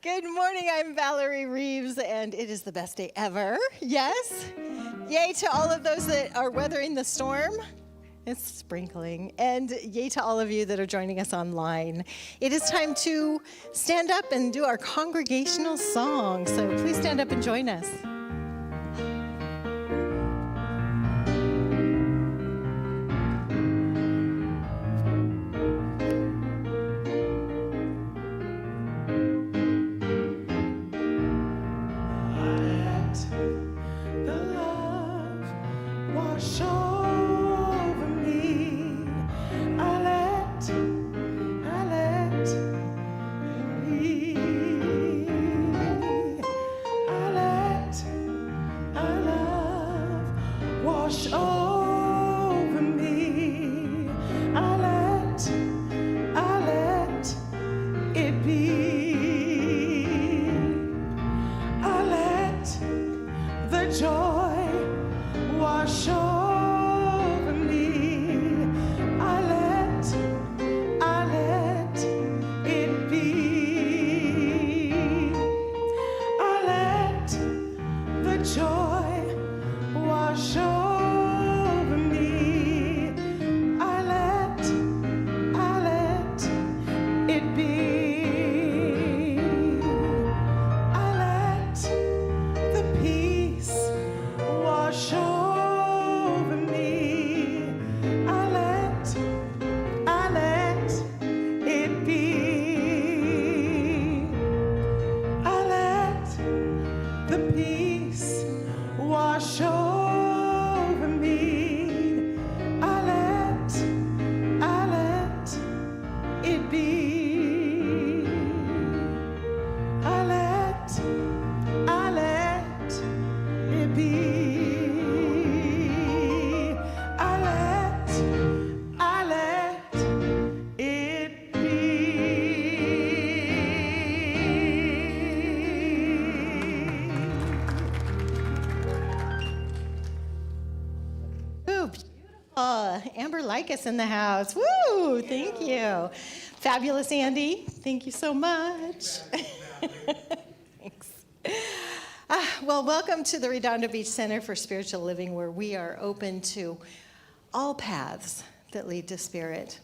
Good morning, I'm Valerie Reeves, and it is the best day ever. Yes? Yay to all of those that are weathering the storm. It's sprinkling. And yay to all of you that are joining us online. It is time to stand up and do our congregational song. So please stand up and join us. Us in the house. Woo! Thank you. Fabulous, Andy. Thank you so much. Thanks. Well, welcome to the Redondo Beach Center for Spiritual Living, where we are open to all paths that lead to spirit,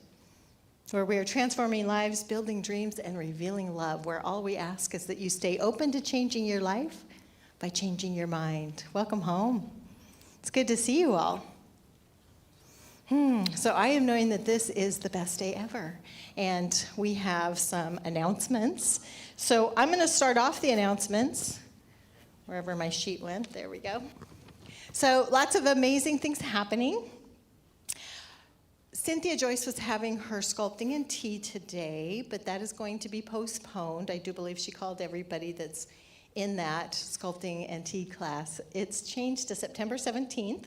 where we are transforming lives, building dreams, and revealing love, where all we ask is that you stay open to changing your life by changing your mind. Welcome home. It's good to see you all. So I am knowing that this is the best day ever, and we have some announcements. So I'm going to start off the announcements, wherever my sheet went. There we go. So lots of amazing things happening. Cynthia Joyce was having her sculpting and tea today, but that is going to be postponed. I do believe she called everybody that's in that sculpting and tea class. It's changed to September 17th.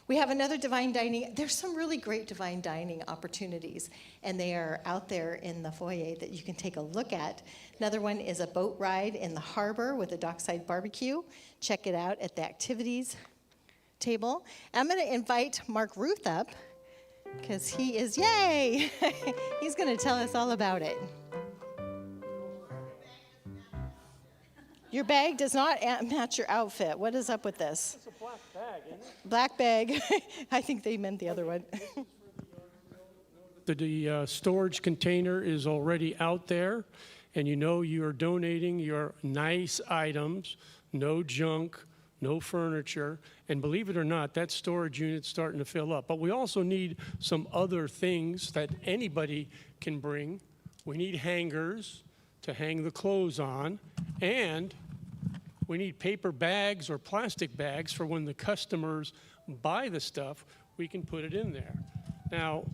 We have another divine dining. There's some really great divine dining opportunities, and they are out there in the foyer that you can take a look at. Another one is a boat ride in the harbor with a dockside barbecue. Check it out at the activities table. I'm going to invite Mark Ruth up because he is, yay! He's going to tell us all about it. Your bag does not match your outfit. What is up with this? It's a black bag, isn't it? Black bag. I think they meant the other one. The storage container is already out there, and you know you are donating your nice items, no junk, no furniture, and believe it or not, that storage unit's starting to fill up. But we also need some other things that anybody can bring. We need hangers to hang the clothes on, and we need paper bags or plastic bags for when the customers buy the stuff, we can put it in there. Now,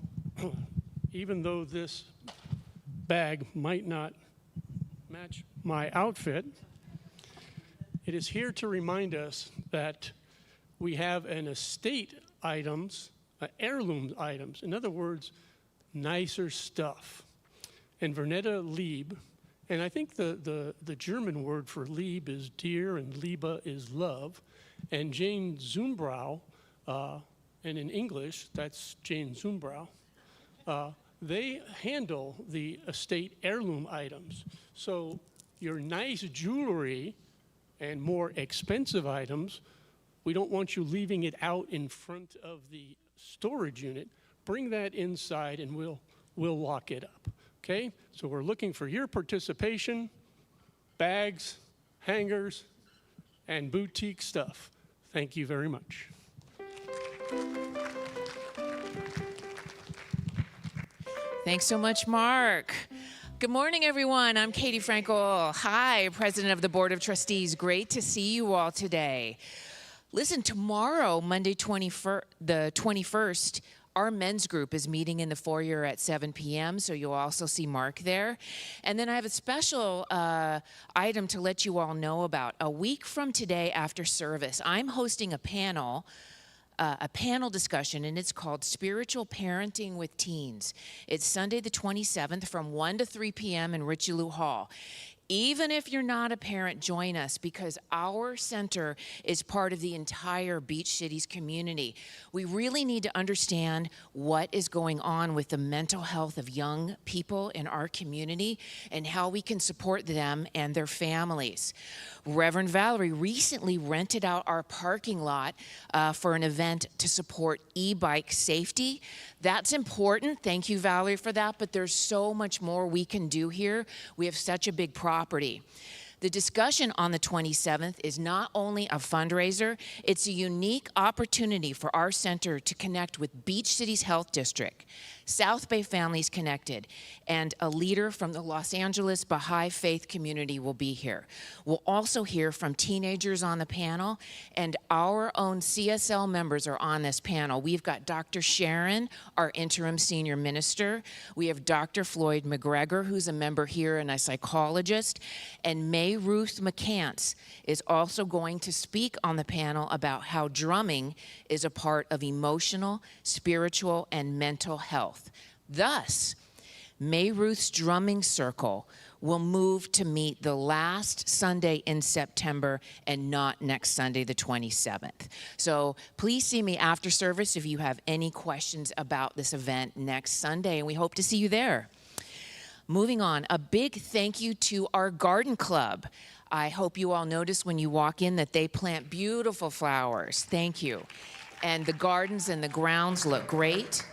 even though this bag might not match my outfit, it is here to remind us that we have an estate items, heirloom items. In other words, nicer stuff. And Vernetta Lieb, and I think the German word for Lieb is dear and Liebe is love, and Jane Zumbrau, and in English, that's Jane Zumbrau, they handle the estate heirloom items. So your nice jewelry and more expensive items, we don't want you leaving it out in front of the storage unit. Bring that inside and we'll lock it up, okay? So we're looking for your participation, bags, hangers, and boutique stuff. Thank you very much. Thanks so much, Mark. Good morning, everyone. I'm Katie Frankel. Hi, President of the Board of Trustees. Great to see you all today. Listen, tomorrow, Monday the 21st, our men's group is meeting in the foyer at 7 p.m., so you'll also see Mark there. And then I have a special item to let you all know about. A week from today after service, I'm hosting a panel discussion, and it's called Spiritual Parenting with Teens. It's Sunday the 27th from 1 to 3 p.m. in Richelieu Hall. Even if you're not a parent, join us because our center is part of the entire Beach Cities community. We really need to understand what is going on with the mental health of young people in our community and how we can support them and their families. Reverend Valerie recently rented out our parking lot for an event to support e-bike safety. That's important. Thank you, Valerie, for that, but there's so much more we can do here. We have such a big property. The discussion on the 27th is not only a fundraiser, it's a unique opportunity for our center to connect with Beach Cities Health District, South Bay Families Connected, and a leader from the Los Angeles Baha'i faith community will be here. We'll also hear from teenagers on the panel, and our own CSL members are on this panel. We've got Dr. Sharon, our interim senior minister. We have Dr. Floyd McGregor, who's a member here and a psychologist, and May Ruth McCants is also going to speak on the panel about how drumming is a part of emotional, spiritual, and mental health. Thus, May Ruth's Drumming Circle will move to meet the last Sunday in September and not next Sunday, the 27th. So please see me after service if you have any questions about this event next Sunday, and we hope to see you there. Moving on, a big thank you to our garden club. I hope you all notice when you walk in that they plant beautiful flowers. Thank you. And the gardens and the grounds look great.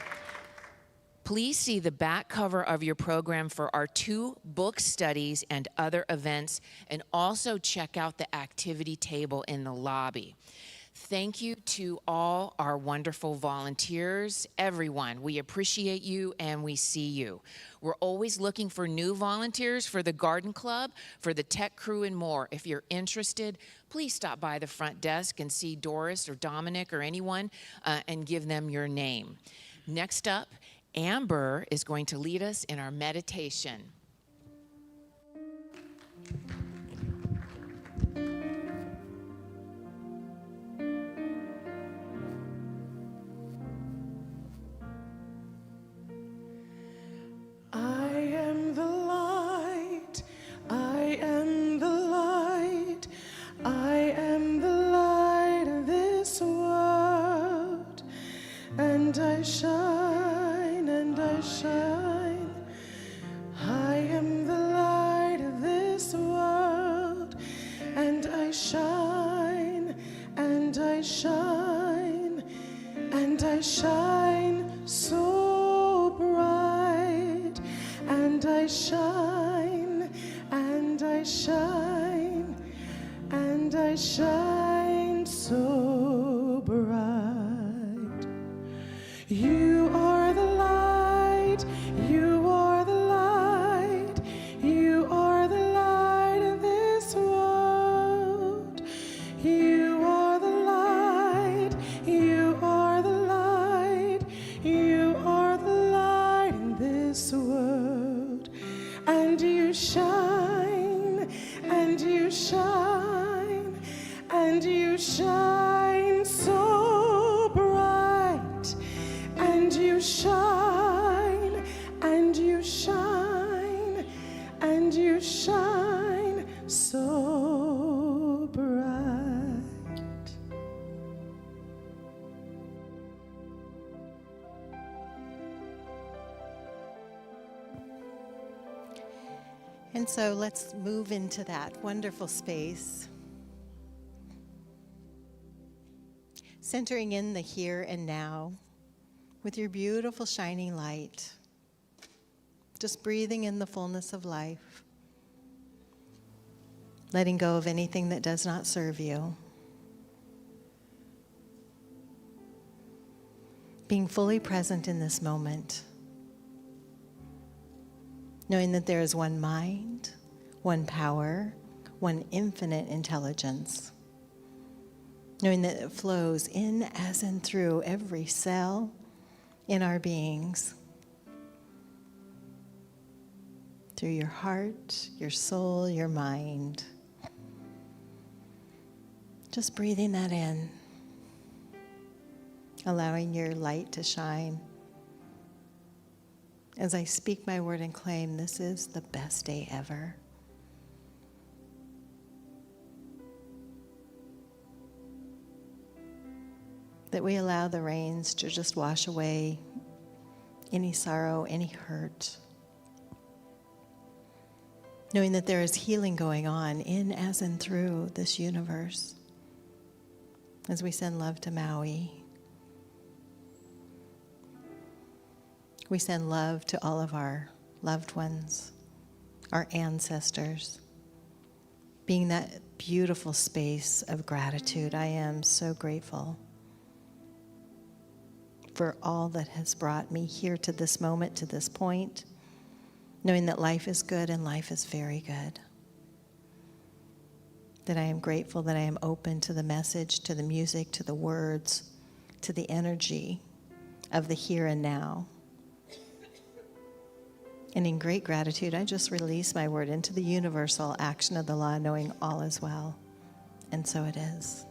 Please see the back cover of your program for our 2 book studies and other events, and also check out the activity table in the lobby. Thank you to all our wonderful volunteers, everyone. We appreciate you and we see you. We're always looking for new volunteers for the garden club, for the tech crew, and more. If you're interested, please stop by the front desk and see Doris or Dominic or anyone and give them your name. Next up, Amber is going to lead us in our meditation. And so let's move into that wonderful space. Centering in the here and now with your beautiful shining light. Just breathing in the fullness of life. Letting go of anything that does not serve you. Being fully present in this moment. Knowing that there is one mind, one power, one infinite intelligence. Knowing that it flows in as and through every cell in our beings. Through your heart, your soul, your mind. Just breathing that in. Allowing your light to shine. As I speak my word and claim, this is the best day ever. That we allow the rains to just wash away any sorrow, any hurt. Knowing that there is healing going on in, as, and through this universe. As we send love to Maui. We send love to all of our loved ones, our ancestors. Being that beautiful space of gratitude, I am so grateful for all that has brought me here to this moment, to this point, knowing that life is good and life is very good. That I am grateful that I am open to the message, to the music, to the words, to the energy of the here and now. And in great gratitude, I just release my word into the universal action of the law, knowing all is well. And so it is.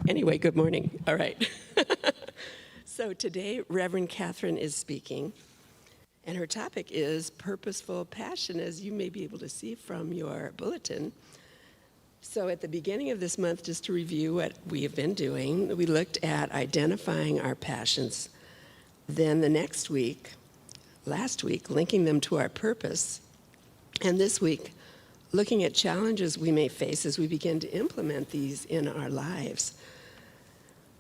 Anyway, good morning. All right. So today, Reverend Katherine is speaking, and her topic is Purposeful Passion, as you may be able to see from your bulletin. So at the beginning of this month, just to review what we have been doing, we looked at identifying our passions. Then the next week, last week, linking them to our purpose. And this week, looking at challenges we may face as we begin to implement these in our lives.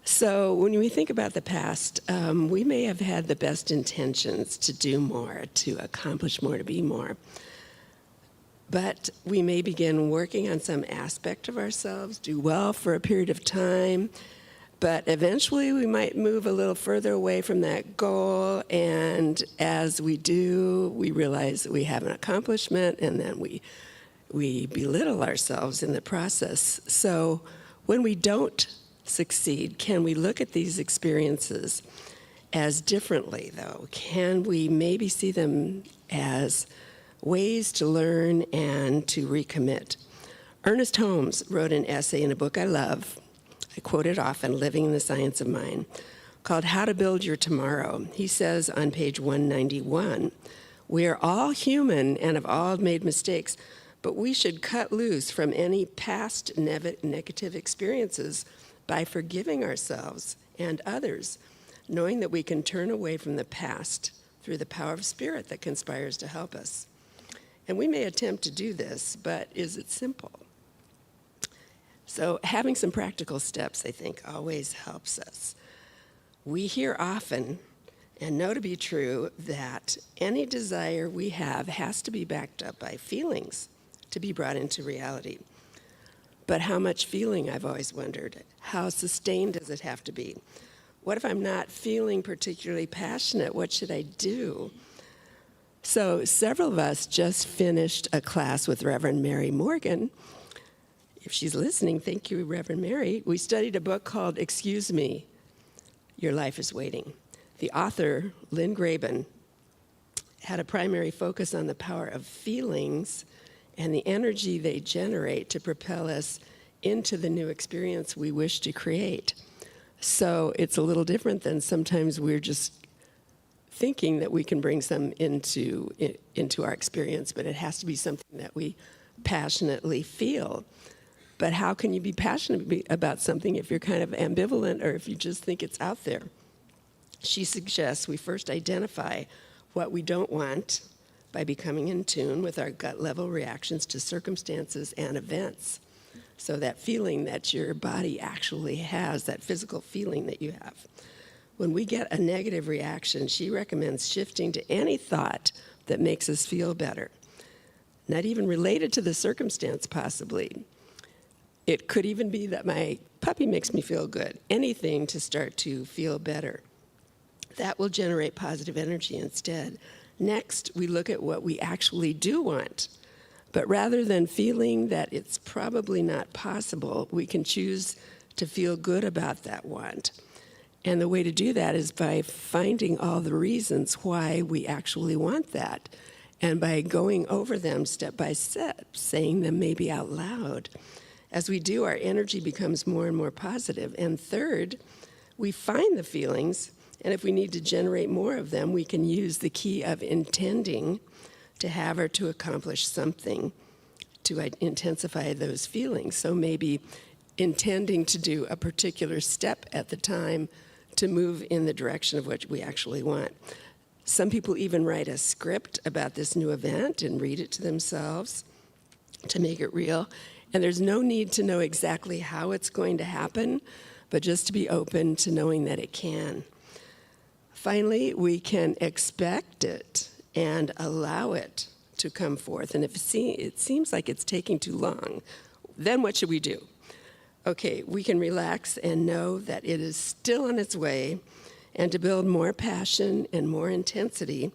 So when we think about the past, we may have had the best intentions to do more, to accomplish more, to be more. But we may begin working on some aspect of ourselves, do well for a period of time, but eventually we might move a little further away from that goal, and as we do, we realize that we have an accomplishment, and then we belittle ourselves in the process. So when we don't succeed, can we look at these experiences as differently, though? Can we maybe see them as ways to learn and to recommit? Ernest Holmes wrote an essay in a book I love, I quote it often, Living in the Science of Mind, called How to Build Your Tomorrow. He says on page 191, "We are all human and have all made mistakes, but we should cut loose from any past negative experiences by forgiving ourselves and others, knowing that we can turn away from the past through the power of spirit that conspires to help us." And we may attempt to do this, but is it simple? So having some practical steps, I think, always helps us. We hear often, and know to be true, that any desire we have has to be backed up by feelings to be brought into reality. But how much feeling, I've always wondered. How sustained does it have to be? What if I'm not feeling particularly passionate? What should I do? So several of us just finished a class with Reverend Mary Morgan. If she's listening, thank you, Reverend Mary. We studied a book called Excuse Me, Your Life is Waiting. The author, Lynn Graben, had a primary focus on the power of feelings and the energy they generate to propel us into the new experience we wish to create. So it's a little different than sometimes we're just thinking that we can bring some into our experience, but it has to be something that we passionately feel. But how can you be passionate about something if you're kind of ambivalent or if you just think it's out there? She suggests we first identify what we don't want by becoming in tune with our gut level reactions to circumstances and events. So that feeling that your body actually has, that physical feeling that you have. When we get a negative reaction, she recommends shifting to any thought that makes us feel better. Not even related to the circumstance, possibly. It could even be that my puppy makes me feel good. Anything to start to feel better. That will generate positive energy instead. Next, we look at what we actually do want. But rather than feeling that it's probably not possible, we can choose to feel good about that want. And the way to do that is by finding all the reasons why we actually want that. And by going over them step by step, saying them maybe out loud. As we do, our energy becomes more and more positive. And third, we find the feelings, and if we need to generate more of them, we can use the key of intending to have or to accomplish something to intensify those feelings. So maybe intending to do a particular step at the time to move in the direction of what we actually want. Some people even write a script about this new event and read it to themselves to make it real. And there's no need to know exactly how it's going to happen, but just to be open to knowing that it can. Finally, we can expect it and allow it to come forth. And if it seems like it's taking too long, then what should we do? Okay, we can relax and know that it is still on its way, and to build more passion and more intensity,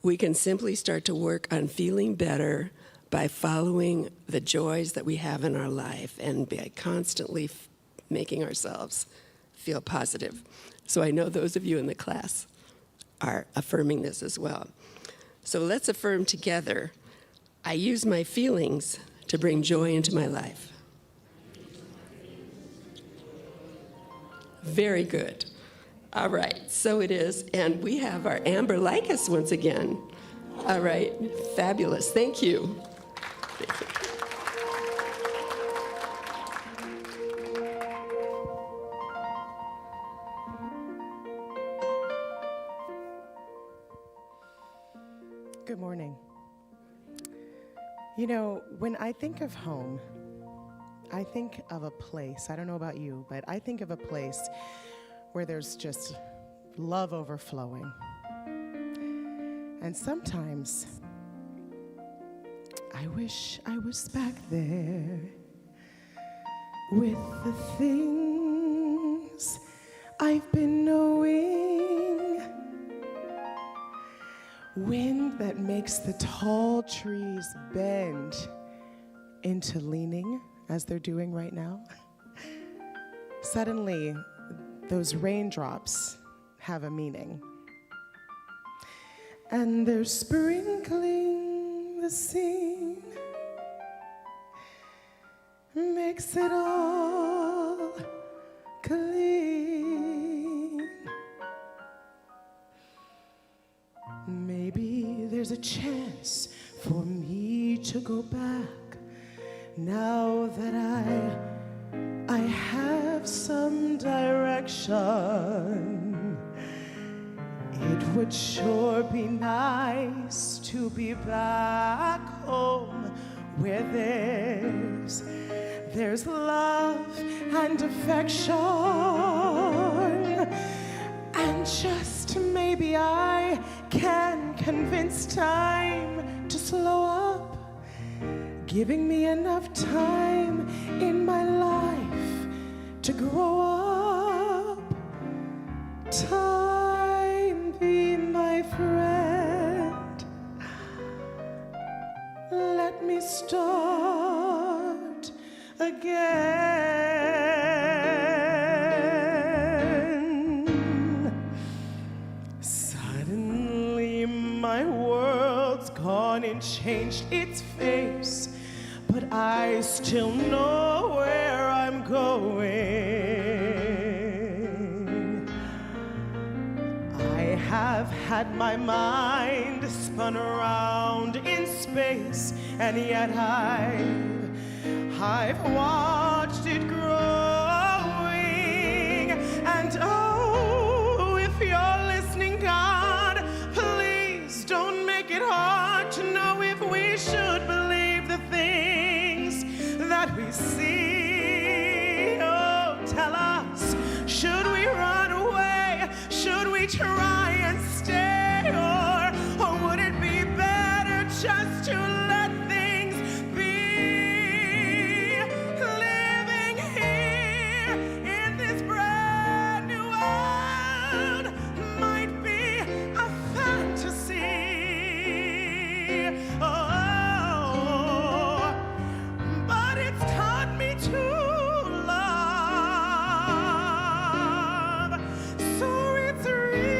we can simply start to work on feeling better by following the joys that we have in our life and by constantly making ourselves feel positive. So I know those of you in the class are affirming this as well. So let's affirm together, I use my feelings to bring joy into my life. Very good. All right, so it is. And we have our Amber Lycus once again. All right, fabulous. Thank you. Thank you. Good morning. You know, when I think of home, I think of a place, I don't know about you, but I think of a place where there's just love overflowing. And sometimes I wish I was back there with the things I've been knowing. Wind that makes the tall trees bend into leaning, as they're doing right now. Suddenly, those raindrops have a meaning. And they're sprinkling the scene, makes it all clean. Maybe there's a chance for me to go back now that I have some direction. It would sure be nice to be back home where there's love and affection. And just maybe I can convince time to slow up, giving me enough time in my life to grow up. Time be my friend. Let me start again. Suddenly my world's gone and changed its face, but I still know where I'm going. I have had my mind spun around in space, and yet I've watched it growing. And oh, if you're listening, God, please don't make it hard to know if we should believe the things that we see. Oh, tell us, should we run away? Should we try and stay? Or would it be better just to let things be? Living here in this brand new world might be a fantasy. Oh, but it's taught me to love. So it's real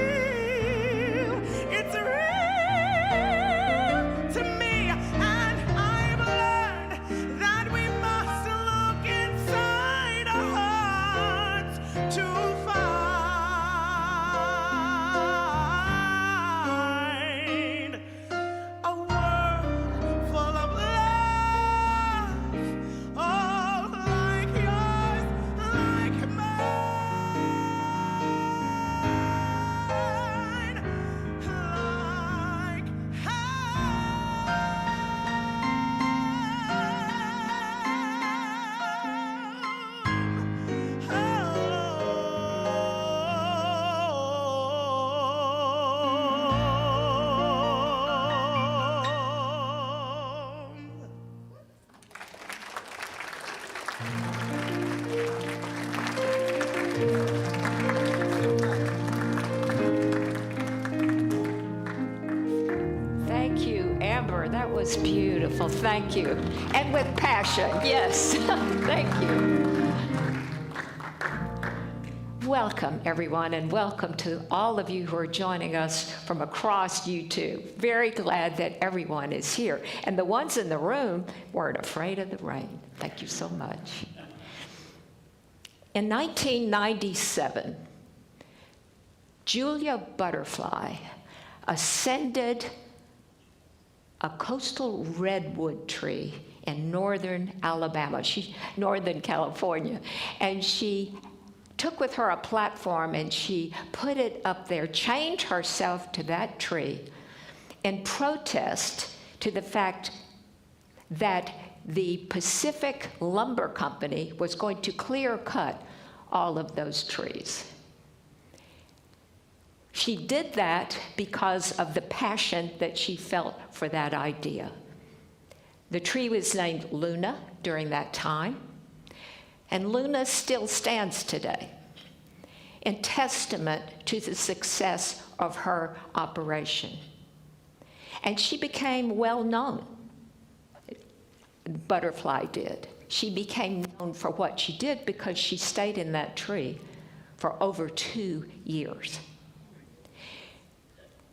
to me, and I've learned that we must look inside our hearts to find a world full of love, oh, like yours, like mine, like home. Thank you, Amber. That was beautiful. Thank you. And with passion, yes. Thank you. Welcome, everyone, and welcome to all of you who are joining us from across YouTube. Very glad that everyone is here. And the ones in the room weren't afraid of the rain. Thank you so much. In 1997, Julia Butterfly ascended a coastal redwood tree in northern northern California, and she took with her a platform and she put it up there, chained herself to that tree in protest to the fact that the Pacific Lumber Company was going to clear cut all of those trees. She did that because of the passion that she felt for that idea. The tree was named Luna during that time, and Luna still stands today in testament to the success of her operation. And she became well known. Butterfly did. She became known for what she did because she stayed in that tree for over 2 years.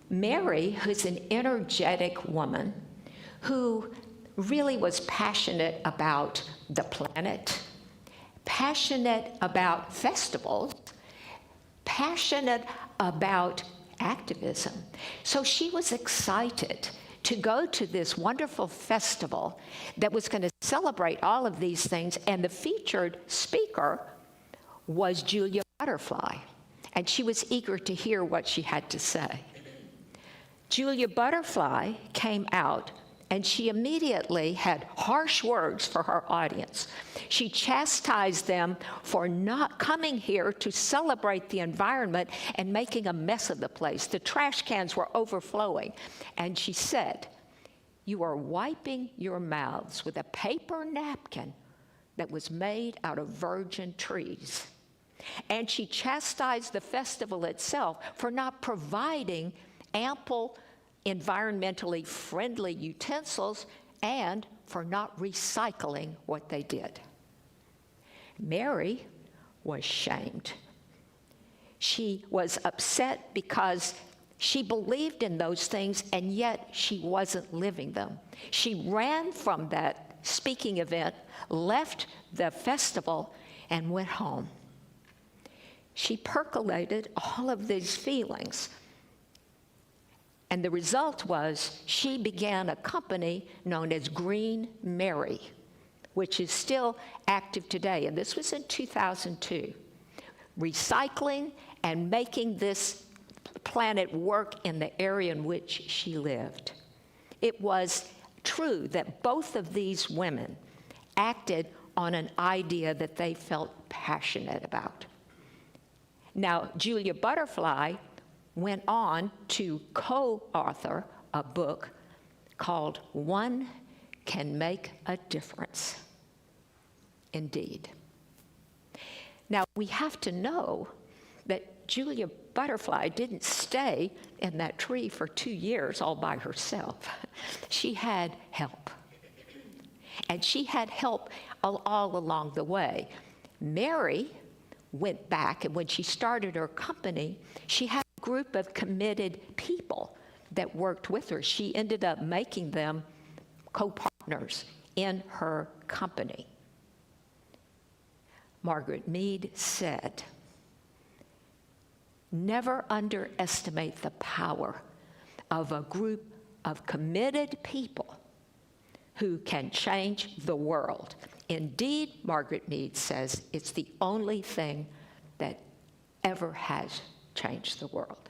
Mary, who's an energetic woman who really was passionate about the planet, passionate about festivals, passionate about activism. So she was excited to go to this wonderful festival that was going to celebrate all of these things, and the featured speaker was Julia Butterfly, and she was eager to hear what she had to say. Julia Butterfly came out, and she immediately had harsh words for her audience. She chastised them for not coming here to celebrate the environment and making a mess of the place. The trash cans were overflowing. And she said, "You are wiping your mouths with a paper napkin that was made out of virgin trees." And she chastised the festival itself for not providing ample environmentally friendly utensils and for not recycling what they did. Mary was shamed. She was upset because she believed in those things and yet she wasn't living them. She ran from that speaking event, left the festival, and went home. She percolated all of these feelings. And the result was she began a company known as Green Mary, which is still active today. And this was in 2002. Recycling and making this planet work in the area in which she lived. It was true that both of these women acted on an idea that they felt passionate about. Now, Julia Butterfly went on to co-author a book called One Can Make a Difference. Indeed. Now, we have to know that Julia Butterfly didn't stay in that tree for 2 years all by herself. She had help. And she had help all along the way. Mary went back, and when she started her company, she had a group of committed people that worked with her. She ended up making them co-partners in her company. Margaret Mead said, "Never underestimate the power of a group of committed people who can change the world. Indeed," Margaret Mead says, "it's the only thing that ever has changed the world."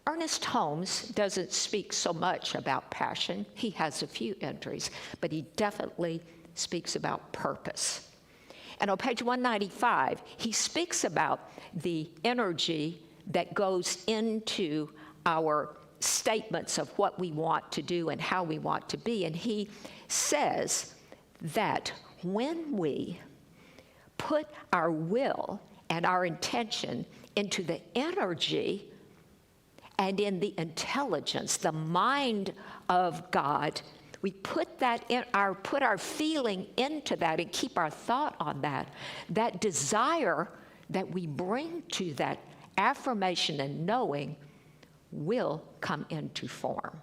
Ernest Holmes doesn't speak so much about passion. He has a few entries, but he definitely speaks about purpose. And on page 195, he speaks about the energy that goes into our statements of what we want to do and how we want to be. And he says that when we put our will and our intention into the energy and in the intelligence, the mind of God, we put that in put our feeling into that and keep our thought on that, that desire that we bring to that affirmation and knowing will come into form.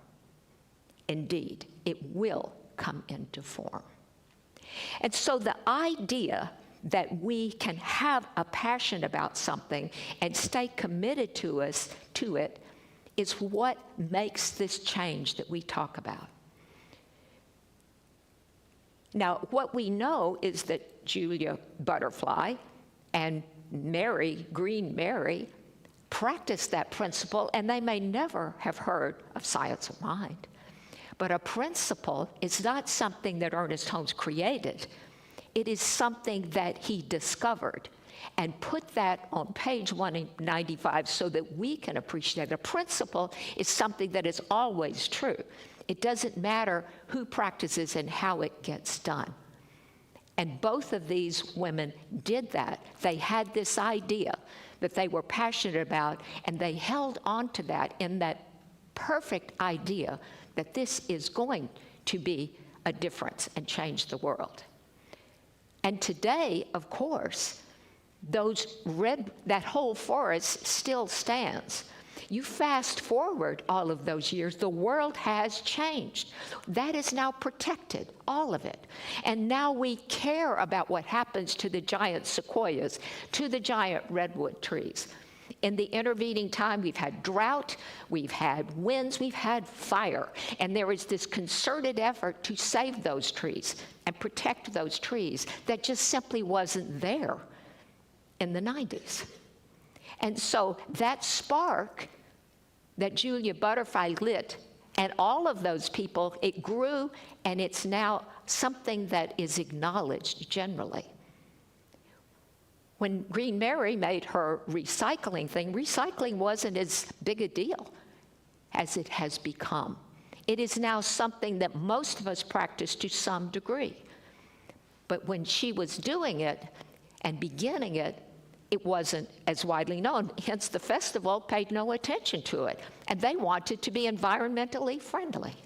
Indeed, it will come into form. And so the idea that we can have a passion about something and stay committed to it is what makes this change that we talk about. Now, what we know is that Julia Butterfly and Mary, Green Mary, practiced that principle, and they may never have heard of science of mind. But a principle is not something that Ernest Holmes created. It is something that he discovered and put that on page 195 so that we can appreciate it. A principle is something that is always true. It doesn't matter who practices and how it gets done. And both of these women did that. They had this idea that they were passionate about, and they held on to that in that perfect idea that this is going to be a difference and change the world. And today, of course, that whole forest still stands. You fast forward all of those years, the world has changed. That is now protected, all of it. And now we care about what happens to the giant sequoias, to the giant redwood trees. In the intervening time, we've had drought, we've had winds, we've had fire. And there is this concerted effort to save those trees and protect those trees that just simply wasn't there in the 90s. And so that spark that Julia Butterfly lit, and all of those people, it grew, and it's now something that is acknowledged generally. When Green Mary made her recycling thing, recycling wasn't as big a deal as it has become. It is now something that most of us practice to some degree. But when she was doing it and beginning it, it wasn't as widely known. Hence, the festival paid no attention to it, and they wanted to be environmentally friendly.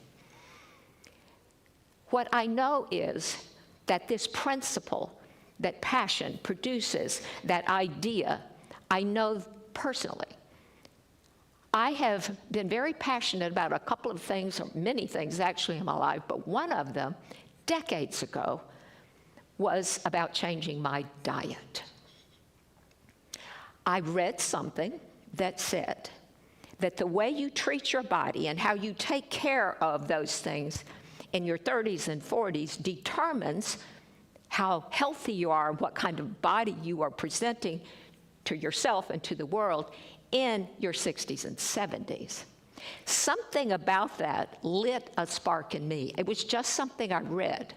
What I know is that this principle, that passion produces, that idea, I know personally. I have been very passionate about a couple of things, or many things actually in my life, but one of them, decades ago, was about changing my diet. I read something that said that the way you treat your body and how you take care of those things in your 30s and 40s determines how healthy you are, what kind of body you are presenting to yourself and to the world in your 60s and 70s. Something about that lit a spark in me. It was just something I read,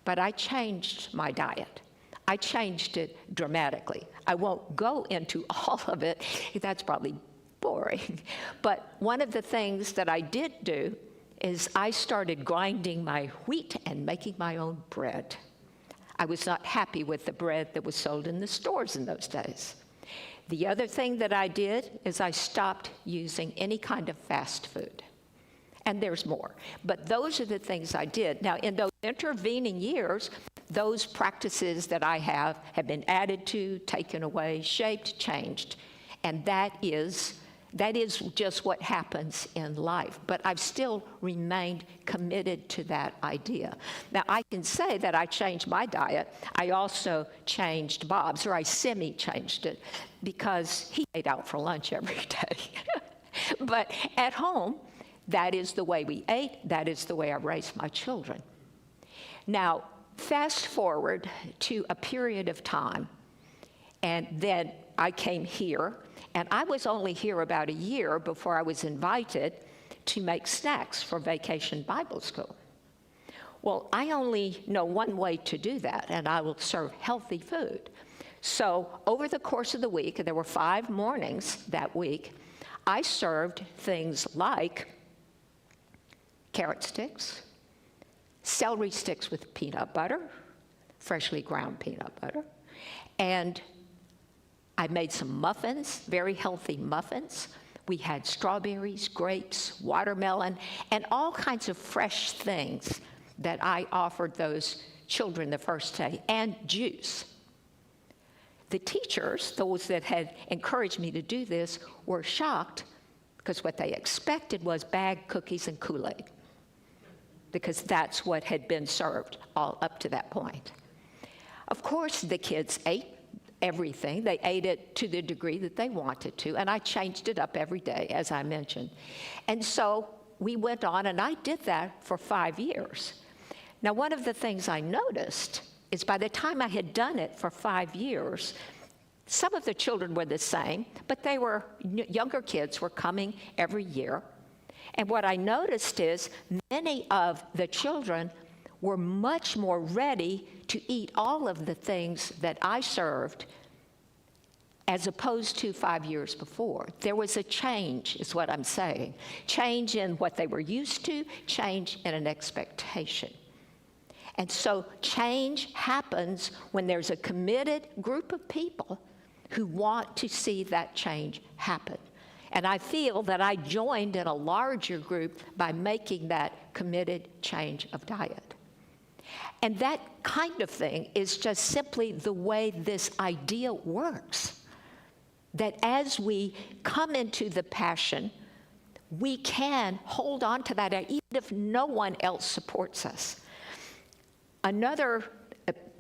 but I changed my diet. I changed it dramatically. I won't go into all of it. That's probably boring. But one of the things that I did do is I started grinding my wheat and making my own bread. I was not happy with the bread that was sold in the stores in those days. The other thing that I did is I stopped using any kind of fast food. And there's more. But those are the things I did. Now, in those intervening years, those practices that I have been added to, taken away, shaped, changed. And that is just what happens in life. But I've still remained committed to that idea. Now, I can say that I changed my diet. I also changed Bob's, or I semi-changed it, because he ate out for lunch every day. But at home, that is the way we ate. That is the way I raised my children. Now, fast forward to a period of time, and then I came here, and I was only here about a year before I was invited to make snacks for Vacation Bible School. Well, I only know one way to do that, and I will serve healthy food. So over the course of the week, and there were 5 mornings that week, I served things like carrot sticks, celery sticks with peanut butter, freshly ground peanut butter, and I made some muffins, very healthy muffins. We had strawberries, grapes, watermelon, and all kinds of fresh things that I offered those children the first day, and juice. The teachers, those that had encouraged me to do this, were shocked because what they expected was bagged cookies and Kool-Aid, because that's what had been served all up to that point. Of course, the kids ate everything. They ate it to the degree that they wanted to, and I changed it up every day, as I mentioned. And so we went on, and I did that for 5 years. Now, one of the things I noticed is by the time I had done it for 5 years, some of the children were the same, but they were younger kids were coming every year. And what I noticed is many of the children were much more ready to eat all of the things that I served as opposed to 5 years before. There was a change, is what I'm saying. Change in what they were used to, change in an expectation. And so change happens when there's a committed group of people who want to see that change happen. And I feel that I joined in a larger group by making that committed change of diet. And that kind of thing is just simply the way this idea works. That as we come into the passion, we can hold on to that even if no one else supports us. Another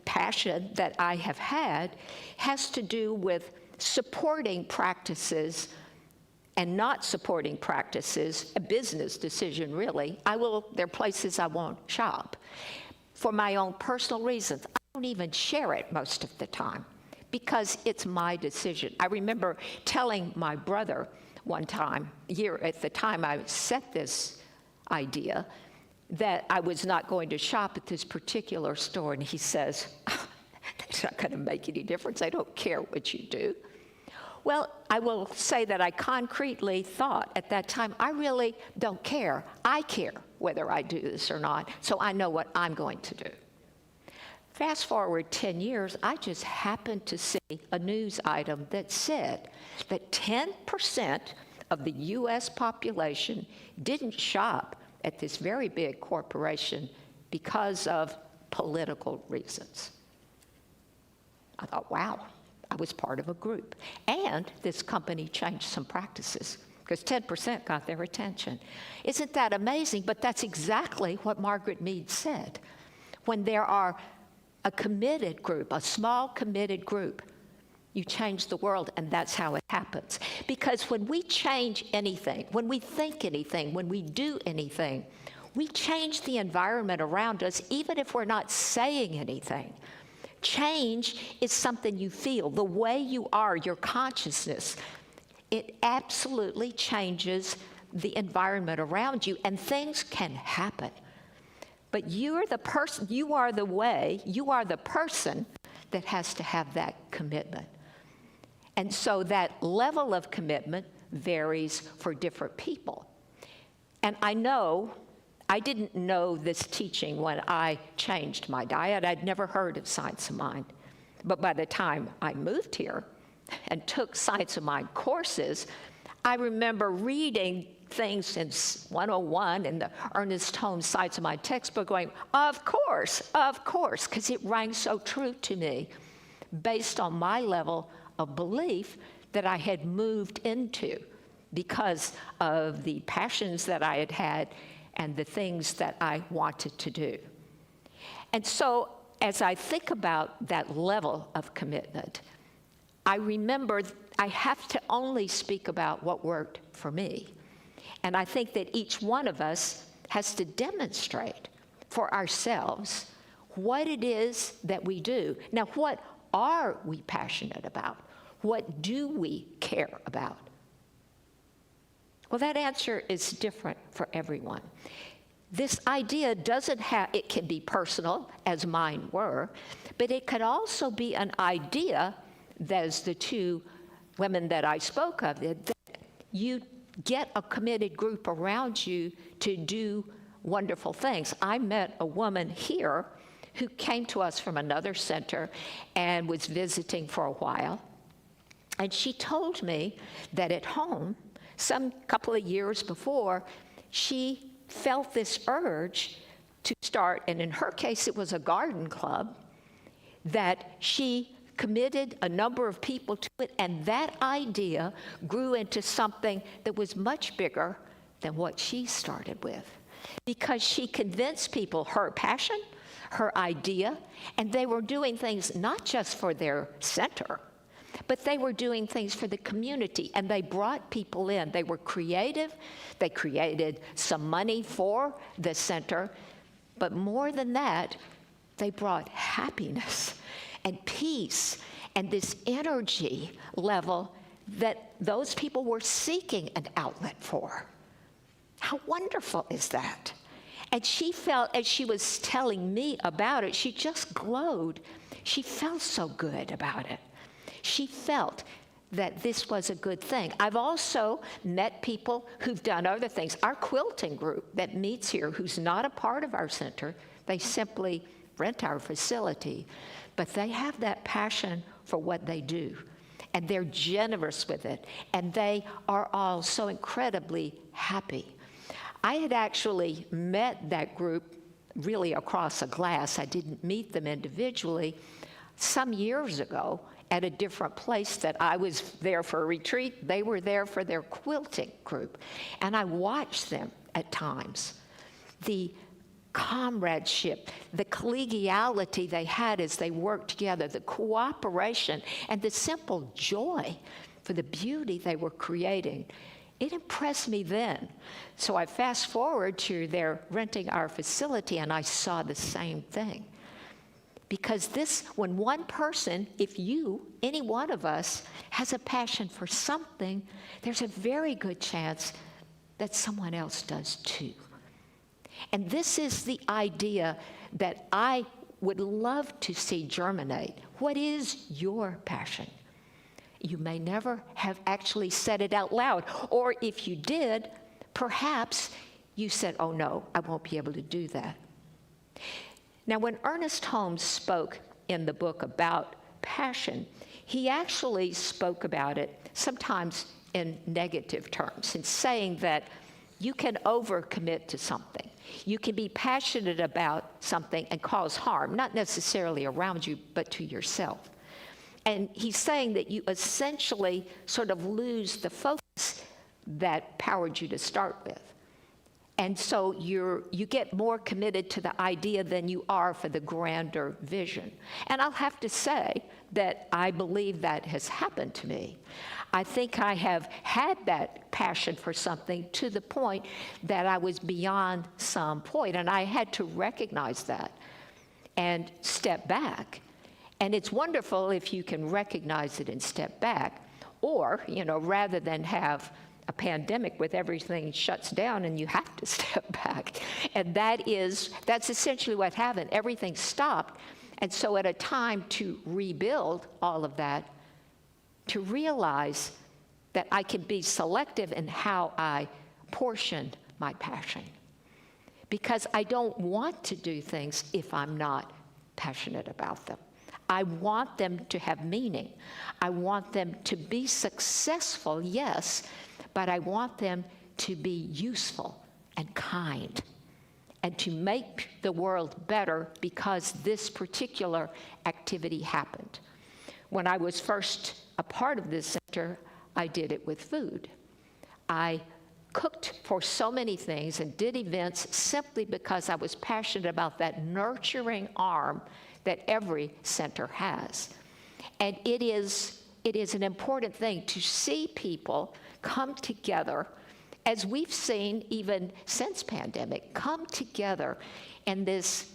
passion that I have had has to do with supporting practices and not supporting practices, a business decision really. There are places I won't shop. For my own personal reasons, I don't even share it most of the time because it's my decision. I remember telling my brother one time, at the time I set this idea, that I was not going to shop at this particular store, and he says, "That's not going to make any difference. I don't care what you do." Well, I will say that I concretely thought at that time, I really don't care. I care whether I do this or not, so I know what I'm going to do. Fast forward 10 years, I just happened to see a news item that said that 10% of the U.S. population didn't shop at this very big corporation because of political reasons. I thought, wow, I was part of a group. And this company changed some practices because 10% got their attention. Isn't that amazing? But that's exactly what Margaret Mead said. When there are a committed group, a small committed group, you change the world, and that's how it happens. Because when we change anything, when we think anything, when we do anything, we change the environment around us, even if we're not saying anything. Change is something you feel. The way you are, your consciousness, it absolutely changes the environment around you, and things can happen. But you're the person, you are the way, you are the person that has to have that commitment. And so that level of commitment varies for different people. And I know, I didn't know this teaching when I changed my diet. I'd never heard of Science of Mind. But by the time I moved here and took Science of Mind courses, I remember reading things in 101 in the Ernest Holmes Science of Mind textbook going, of course, because it rang so true to me based on my level of belief that I had moved into because of the passions that I had had and the things that I wanted to do. And so as I think about that level of commitment, I remember I have to only speak about what worked for me. And I think that each one of us has to demonstrate for ourselves what it is that we do. Now, what are we passionate about? What do we care about? Well, that answer is different for everyone. This idea doesn't have, it can be personal, as mine were, but it could also be an idea, as the two women that I spoke of, that you get a committed group around you to do wonderful things. I met a woman here who came to us from another center and was visiting for a while. And she told me that at home, some couple of years before, she felt this urge to start, and in her case, it was a garden club, that she committed a number of people to it, and that idea grew into something that was much bigger than what she started with. Because she convinced people her passion, her idea, and they were doing things not just for their center, but they were doing things for the community, and they brought people in. They were creative. They created some money for the center, but more than that, they brought happiness and peace and this energy level that those people were seeking an outlet for. How wonderful is that? And she felt, as she was telling me about it, she just glowed. She felt so good about it. She felt that this was a good thing. I've also met people who've done other things. Our quilting group that meets here, who's not a part of our center, they simply rent our facility, but they have that passion for what they do, and they're generous with it, and they are all so incredibly happy. I had actually met that group really across a glass. I didn't meet them individually some years ago at a different place that I was there for a retreat. They were there for their quilting group. And I watched them at times. The comradeship, the collegiality they had as they worked together, the cooperation, and the simple joy for the beauty they were creating. It impressed me then. So I fast forward to their renting our facility, and I saw the same thing. Because this, when one person, if you, any one of us, has a passion for something, there's a very good chance that someone else does too. And this is the idea that I would love to see germinate. What is your passion? You may never have actually said it out loud, or if you did, perhaps you said, oh no, I won't be able to do that. Now, when Ernest Holmes spoke in the book about passion, he actually spoke about it sometimes in negative terms, in saying that you can overcommit to something. You can be passionate about something and cause harm, not necessarily around you, but to yourself. And he's saying that you essentially sort of lose the focus that powered you to start with. And so you get more committed to the idea than you are for the grander vision. And I'll have to say that I believe that has happened to me. I think I have had that passion for something to the point that I was beyond some point, and I had to recognize that and step back. And it's wonderful if you can recognize it and step back, or, rather than have a pandemic with everything shuts down and you have to step back. And that's essentially what happened. Everything stopped. And so at a time to rebuild all of that, to realize that I can be selective in how I portion my passion. Because I don't want to do things if I'm not passionate about them. I want them to have meaning. I want them to be successful, yes, but I want them to be useful and kind and to make the world better because this particular activity happened. When I was first a part of this center, I did it with food. I cooked for so many things and did events simply because I was passionate about that nurturing arm that every center has. And it is an important thing to see people come together, as we've seen even since pandemic, come together in this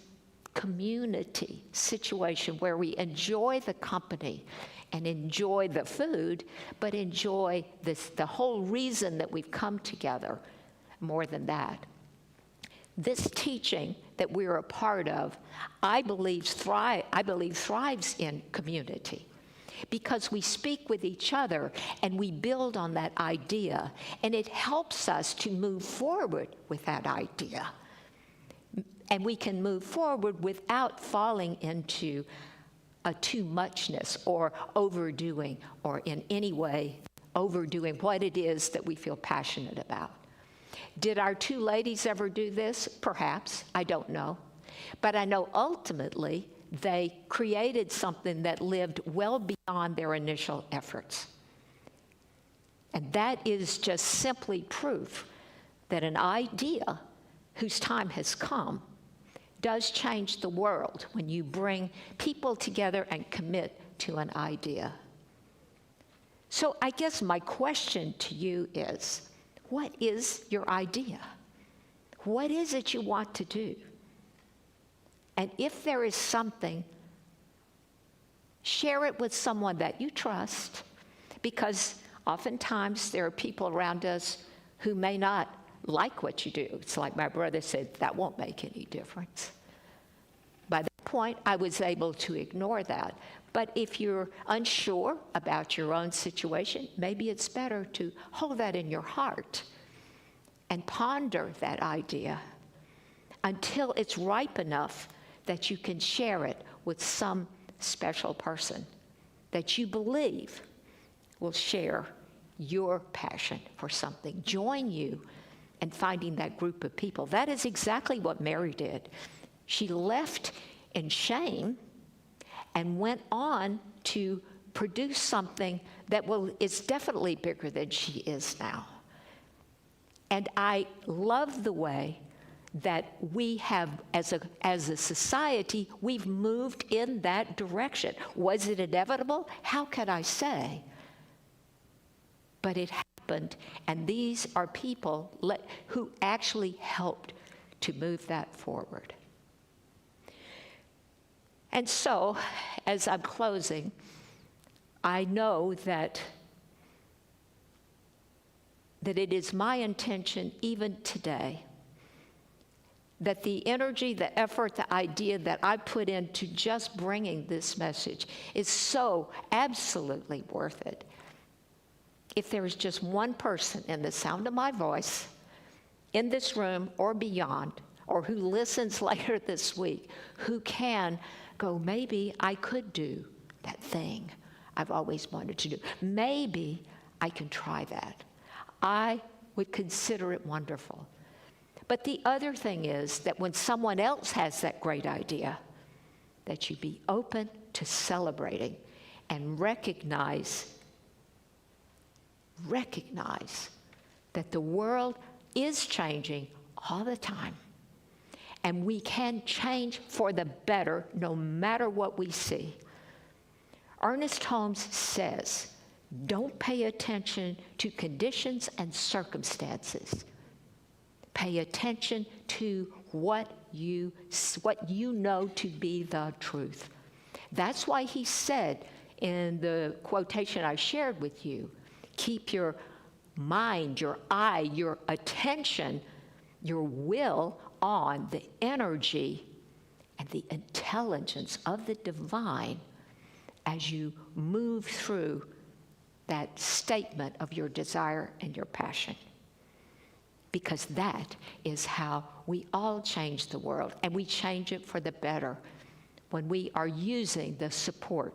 community situation where we enjoy the company and enjoy the food, but enjoy the whole reason that we've come together more than that. This teaching that we're a part of, I believe thrives in community because we speak with each other and we build on that idea, and it helps us to move forward with that idea. And we can move forward without falling into a too muchness or overdoing, or in any way overdoing what it is that we feel passionate about. Did our two ladies ever do this? Perhaps. I don't know. But I know ultimately they created something that lived well beyond their initial efforts. And that is just simply proof that an idea whose time has come does change the world when you bring people together and commit to an idea. So I guess my question to you is, what is your idea? What is it you want to do? And if there is something, share it with someone that you trust, because oftentimes there are people around us who may not like what you do. It's like my brother said, that won't make any difference. By that point, I was able to ignore that. But if you're unsure about your own situation, maybe it's better to hold that in your heart and ponder that idea until it's ripe enough that you can share it with some special person that you believe will share your passion for something, join you in finding that group of people. That is exactly what Mary did. She left in shame and went on to produce something that is definitely bigger than she is now. And I love the way that we have, as a society, we've moved in that direction. Was it inevitable? How can I say? But it happened, and these are people who actually helped to move that forward. And so, as I'm closing, I know that it is my intention even today that the energy, the effort, the idea that I put into just bringing this message is so absolutely worth it. If there is just one person in the sound of my voice, in this room or beyond, or who listens later this week, who can go, maybe I could do that thing I've always wanted to do. Maybe I can try that. I would consider it wonderful. But the other thing is that when someone else has that great idea, that you be open to celebrating and recognize that the world is changing all the time. And we can change for the better no matter what we see. Ernest Holmes says, don't pay attention to conditions and circumstances. Pay attention to what you know to be the truth. That's why he said in the quotation I shared with you, keep your mind, your eye, your attention, your will on the energy and the intelligence of the divine as you move through that statement of your desire and your passion. Because that is how we all change the world, and we change it for the better when we are using the support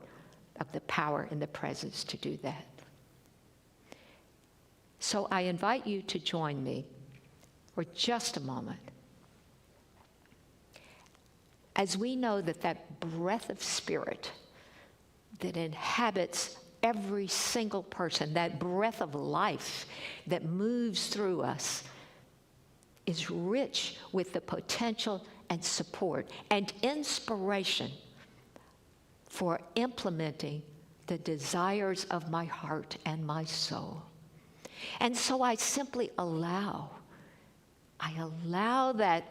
of the power and the presence to do that. So I invite you to join me for just a moment. As we know that that breath of spirit that inhabits every single person, that breath of life that moves through us, is rich with the potential and support and inspiration for implementing the desires of my heart and my soul. And so I simply allow that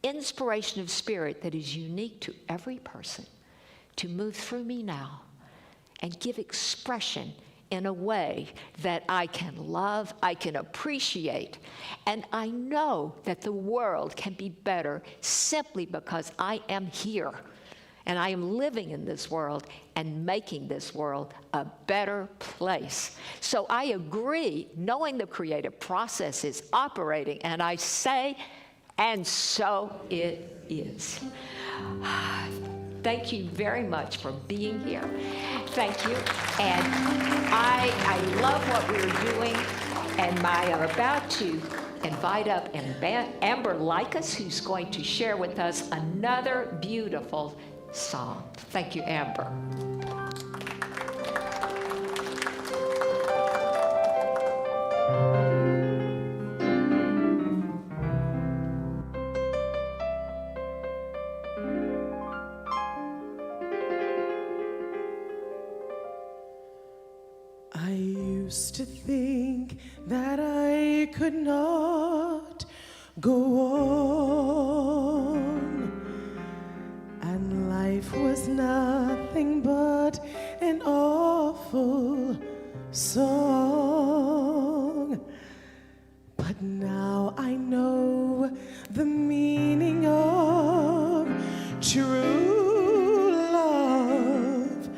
inspiration of spirit that is unique to every person to move through me now and give expression in a way that I can love, I can appreciate, and I know that the world can be better simply because I am here and I am living in this world and making this world a better place. So I agree, knowing the creative process is operating, and I say, and so it is. Thank you very much for being here. Thank you. And I love what we're doing. And I am about to invite up Amber Likas, who's going to share with us another beautiful song. Thank you, Amber. I used to think that I could not go on, and life was nothing but an awful song. But now I know the meaning of true love.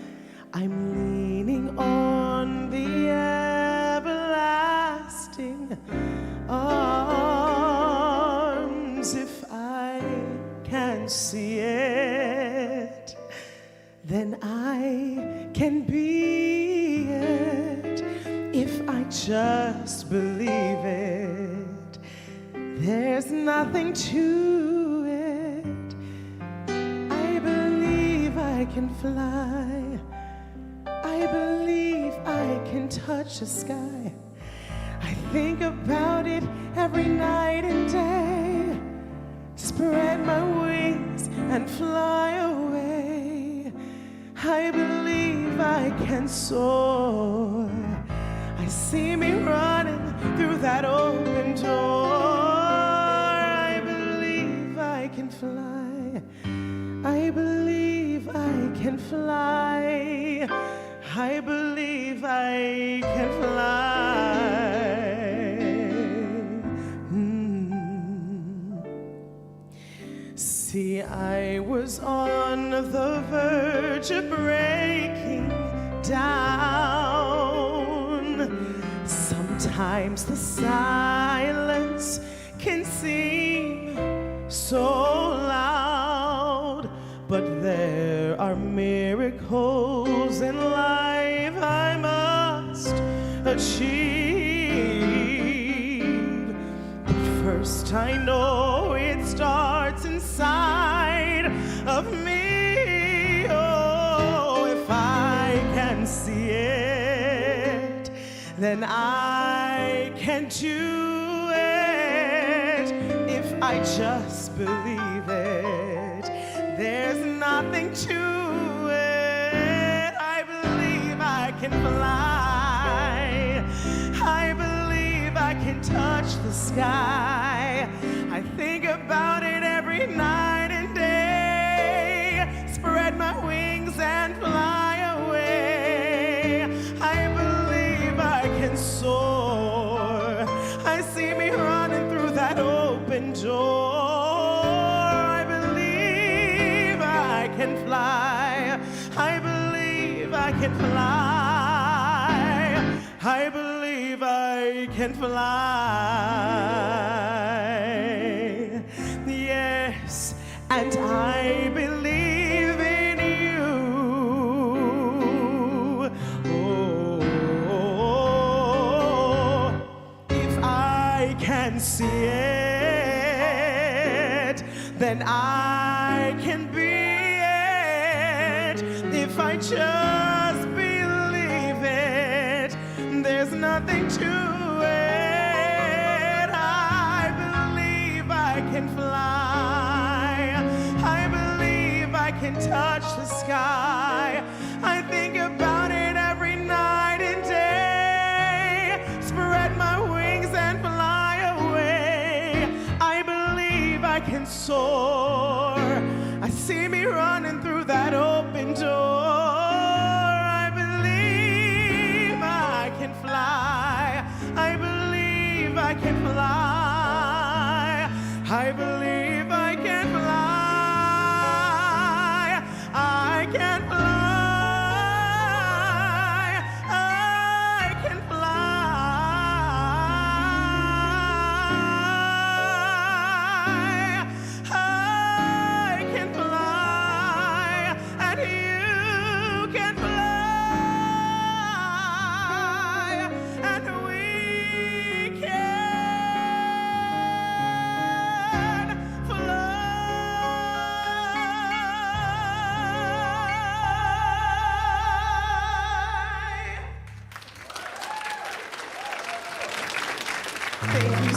I'm leaning on the everlasting arms. If I can see it, then I can be it. If I just believe it, there's nothing to it. I believe I can fly. I believe I can touch the sky. I think about it every night and day. Spread my wings and fly away. I believe I can soar. I see me running through that open door. I believe I can fly. I believe I can fly. I believe I can fly. See, I was on the verge of breaking down. Sometimes the silence can seem so loud, but there are miracles in life I must achieve. But first I know it starts inside of me. Oh, if I can see it, then I can do it. If I just believe it, there's nothing to it. I believe I can fly. I believe I can touch the sky. I think about it every night and day. Spread my wings and fly away. I believe I can soar. I see me running through that open door. I believe I can fly. I believe I can fly. I believe I can fly. Yes, and I believe in you. Oh, if I can see it, then I can be it. If I just believe it, there's nothing to it. I believe I can fly. I believe I can touch the sky. I think about it every night and day. Spread my wings and fly away. I believe I can soar. I see me running through that open door. I believe I can fly. I believe I can fly. I believe I can fly. I can fly. I can fly. I can fly. And you can fly. And we can fly. Thank you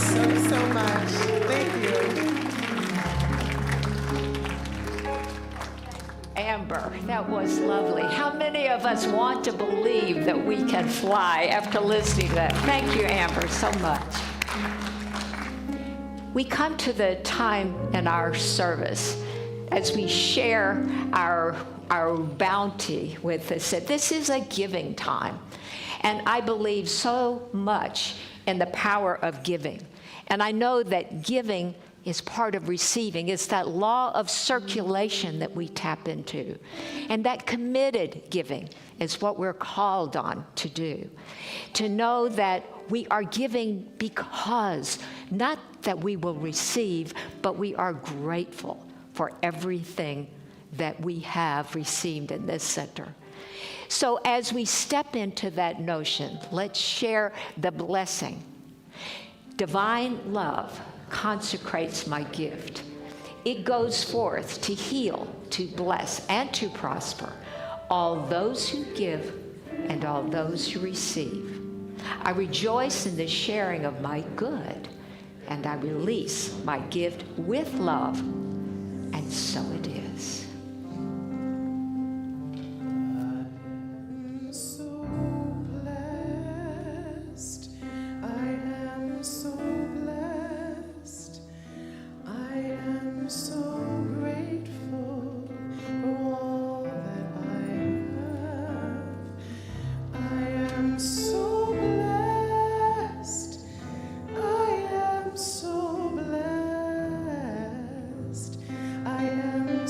so much. Thank you. Amber, that was lovely. How many of us want to believe that we can fly after listening to that? Thank you, Amber, so much. We come to the time in our service as we share our bounty with us, that this is a giving time. And I believe so much in the power of giving. And I know that giving is part of receiving. It's that law of circulation that we tap into. And that committed giving is what we're called on to do. To know that we are giving because, not that we will receive, but we are grateful for everything that we have received in this center. So as we step into that notion, let's share the blessing. Divine love consecrates my gift. It goes forth to heal, to bless, and to prosper all those who give and all those who receive. I rejoice in the sharing of my good, and I release my gift with love, and so it is. I'm so blessed. I am so blessed. I am so grateful for all that I have. I am so blessed. I am so blessed. I am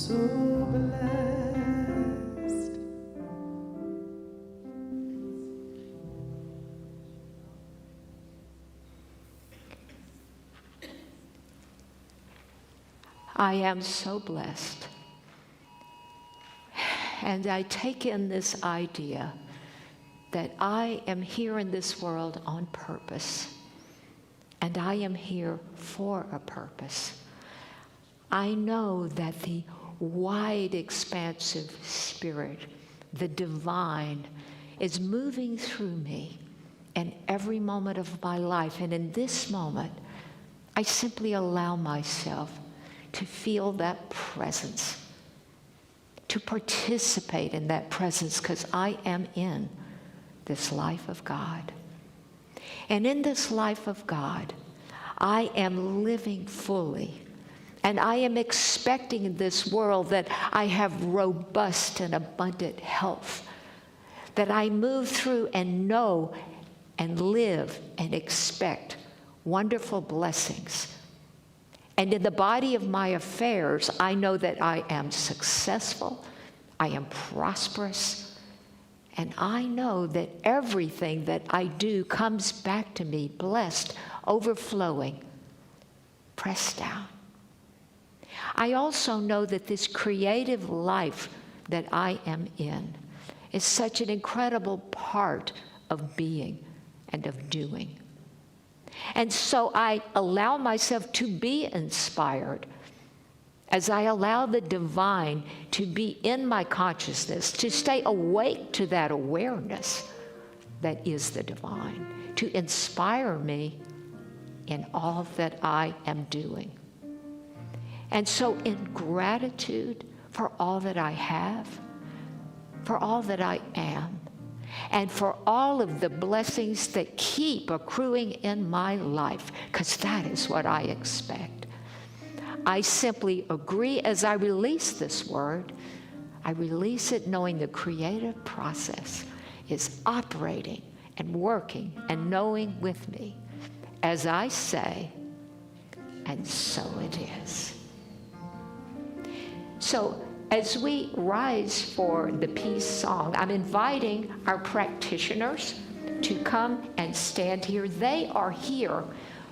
so blessed. I am so blessed. And I take in this idea that I am here in this world on purpose. And I am here for a purpose. I know that the wide, expansive Spirit, the divine, is moving through me in every moment of my life. And in this moment, I simply allow myself to feel that presence, to participate in that presence, because I am in this life of God. And in this life of God, I am living fully. And I am expecting in this world that I have robust and abundant health, that I move through and know and live and expect wonderful blessings. And in the body of my affairs, I know that I am successful, I am prosperous, and I know that everything that I do comes back to me blessed, overflowing, pressed down. I also know that this creative life that I am in is such an incredible part of being and of doing. And so I allow myself to be inspired as I allow the divine to be in my consciousness, to stay awake to that awareness that is the divine, to inspire me in all that I am doing. And so in gratitude for all that I have, for all that I am, and for all of the blessings that keep accruing in my life, because that is what I expect. I simply agree as I release this word. I release it knowing the creative process is operating and working and knowing with me as I say, and so it is. So as we rise for the peace song, I'm inviting our practitioners to come and stand here. They are here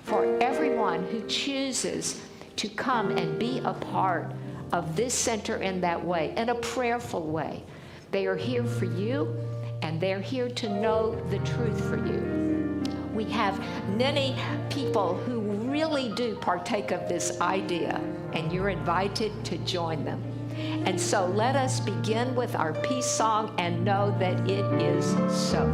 for everyone who chooses to come and be a part of this center in that way, in a prayerful way. They are here for you, and they're here to know the truth for you. We have many people who really do partake of this idea, and you're invited to join them. And so let us begin with our peace song and know that it is so.